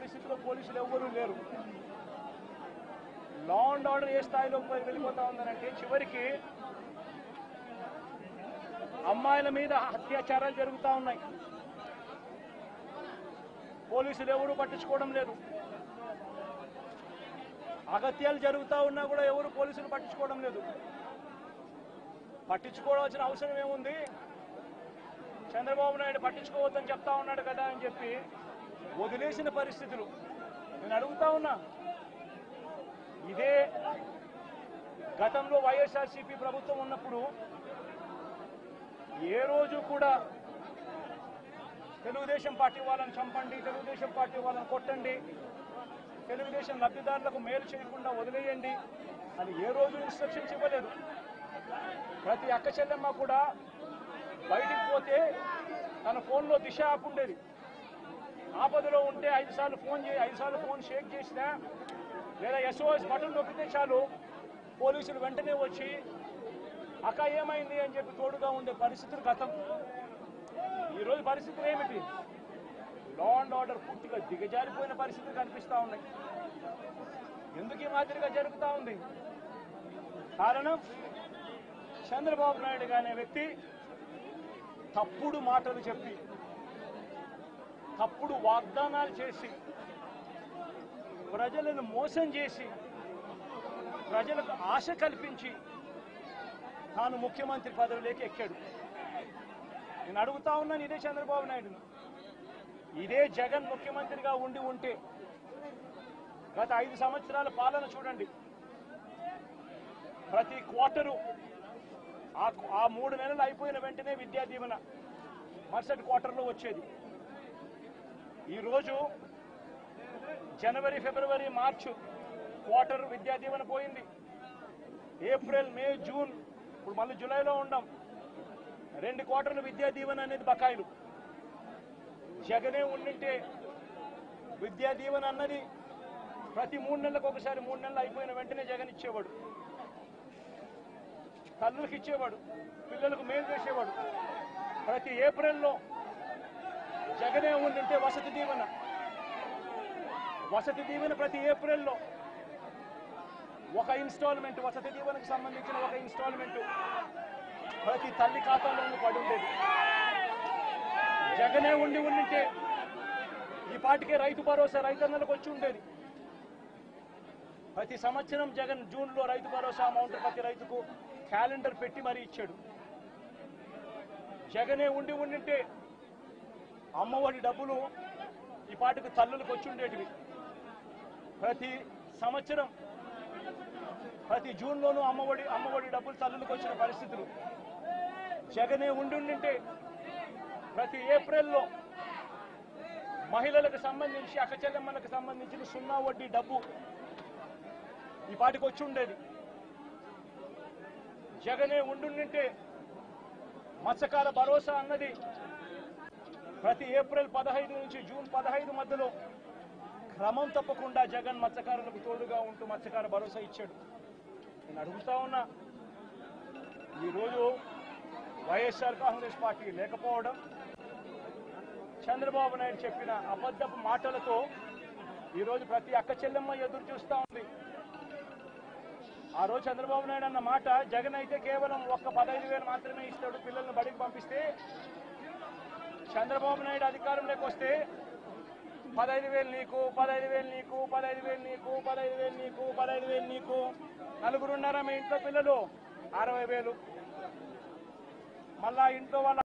పరిస్థితిలో పోలీసులు ఎవ్వరూ లేరు. లా అండ్ ఆర్డర్ ఏ స్థాయిలో వెళ్ళిపోతా ఉందనంటే చివరికి అమ్మాయిల మీద అత్యాచారాలు జరుగుతూ ఉన్నాయి. పోలీసులు ఎవరు పట్టించుకోవడం లేదు. అగత్యాలు జరుగుతూ ఉన్నా కూడా ఎవరు పోలీసులు పట్టించుకోవడం లేదు. పట్టించుకోవాల్సిన అవసరం ఏముంది? చంద్రబాబు నాయుడు పట్టించుకోవద్దని చెప్తా ఉన్నాడు కదా అని చెప్పి వదిలేసిన పరిస్థితులు. నేను అడుగుతా ఉన్నా, ఇదే గతంలో వైఎస్ఆర్సీపీ ప్రభుత్వం ఉన్నప్పుడు ఏ రోజు కూడా తెలుగుదేశం పార్టీ వాళ్ళని చంపండి, తెలుగుదేశం పార్టీ వాళ్ళని కొట్టండి, తెలుగుదేశం లబ్ధిదారులకు మేలు చేయకుండా వదిలేయండి అని ఏ రోజు ఇన్స్ట్రక్షన్స్ ఇవ్వలేదు. ప్రతి అక్క చెల్లెమ్మ కూడా బయటికి పోతే తన ఫోన్లో దిశ యాప్ ఉండేది. ఆపదలో ఉంటే 5 సార్లు ఫోన్ షేక్ చేసినా లేదా SOS బటన్ నొక్కితే చాలు పోలీసులు వెంటనే వచ్చి అక్క ఏమైంది అని చెప్పి తోడుగా ఉండే పరిస్థితులు గతం. ఈరోజు పరిస్థితులు ఏమిటి? లా అండ్ ఆర్డర్ పూర్తిగా దిగజారిపోయిన పరిస్థితులు కనిపిస్తూ ఉన్నాయి. ఎందుకు ఈ మాదిరిగా జరుగుతూ ఉంది? కారణం చంద్రబాబు నాయుడు అనే వ్యక్తి తప్పుడు మాటలు చెప్పి, తప్పుడు వాగ్దానాలు చేసి, ప్రజలను మోసం చేసి, ప్రజలకు ఆశ కల్పించి తాను ముఖ్యమంత్రి పదవిలోకి ఎక్కాడు. నేను అడుగుతా ఉన్నాను, ఇదే చంద్రబాబు నాయుడును, ఇదే జగన్ ముఖ్యమంత్రిగా ఉంటే గత 5 సంవత్సరాల పాలన చూడండి. ప్రతి క్వార్టరు ఆ 3 నెలలు అయిపోయిన వెంటనే విద్యా దీవెన మరుసటి క్వార్టర్లో వచ్చేది. ఈరోజు జనవరి, ఫిబ్రవరి, మార్చు క్వార్టర్ విద్యా దీవెన పోయింది. ఏప్రిల్, మే, జూన్, ఇప్పుడు మళ్ళీ జూలైలో ఉన్నాం. 2 క్వార్టర్లు విద్యా దీవెన అనేది బకాయిలు. జగనే ఉండింటే విద్యా దీవెన అన్నది ప్రతి 3 నెలలకు ఒకసారి, 3 నెలలు అయిపోయిన వెంటనే జగన్ ఇచ్చేవాడు. తల్లులకు ఇచ్చేవాడు, పిల్లలకు మేలు చేసేవాడు. ప్రతి ఏప్రిల్లో జగనే ఉండింటే వసతి దీవెన ప్రతి ఏప్రిల్లో ఒక ఇన్స్టాల్మెంట్, వసతి దీవెనకు సంబంధించిన ఒక ఇన్స్టాల్మెంట్ ప్రతి తల్లి ఖాతాలోనూ పడి ఉండేది. జగనే ఉండింటే ఈ పాటికే రైతు భరోసా రైతన్నలకు వచ్చి ఉండేది. ప్రతి సంవత్సరం జగన్ జూన్లో రైతు భరోసా అమౌంట్ ప్రతి రైతుకు క్యాలెండర్ పెట్టి మరీ ఇచ్చాడు. జగనే ఉండింటే అమ్మఒడి డబ్బులు ఈ పాటికి తల్లులకు వచ్చి ఉండేటివి. ప్రతి సంవత్సరం ప్రతి జూన్లోనూ అమ్మఒడి డబ్బులు తల్లులకు వచ్చిన పరిస్థితులు. జగనే ఉండింటే ప్రతి ఏప్రిల్లో మహిళలకు సంబంధించి, అక్క చెల్లెమ్మలకు సంబంధించిన 0 వడ్డీ డబ్బు ఈ పాటికి వచ్చి ఉండేది. జగనే ఉండింటే మత్స్యకార భరోసా అన్నది ప్రతి ఏప్రిల్ 15 నుంచి జూన్ 15 మధ్యలో క్రమం తప్పకుండా జగన్ మత్స్యకారులకు తోడుగా ఉంటూ మత్స్యకార భరోసా ఇచ్చాడు. నేను అడుగుతా ఉన్నా, ఈరోజు వైఎస్ఆర్ కాంగ్రెస్ పార్టీ లేకపోవడం, చంద్రబాబు నాయుడు చెప్పిన అబద్ధపు మాటలతో ఈరోజు ప్రతి అక్క చెల్లెమ్మ ఎదురు చూస్తూ ఉంది. ఆ రోజు చంద్రబాబు నాయుడు అన్న మాట, జగన్ అయితే కేవలం 15,000 మాత్రమే ఇస్తాడు పిల్లల్ని బడికి పంపిస్తే, చంద్రబాబు నాయుడు అధికారంలోకి వస్తే 15,000 నీకు, 15,000 నీకు, 15,000 నీకు, 15,000 నీకు, 15,000 నీకు, నలుగురున్నారా మీ ఇంట్లో పిల్లలు 60,000, మళ్ళా ఇంట్లో వాళ్ళ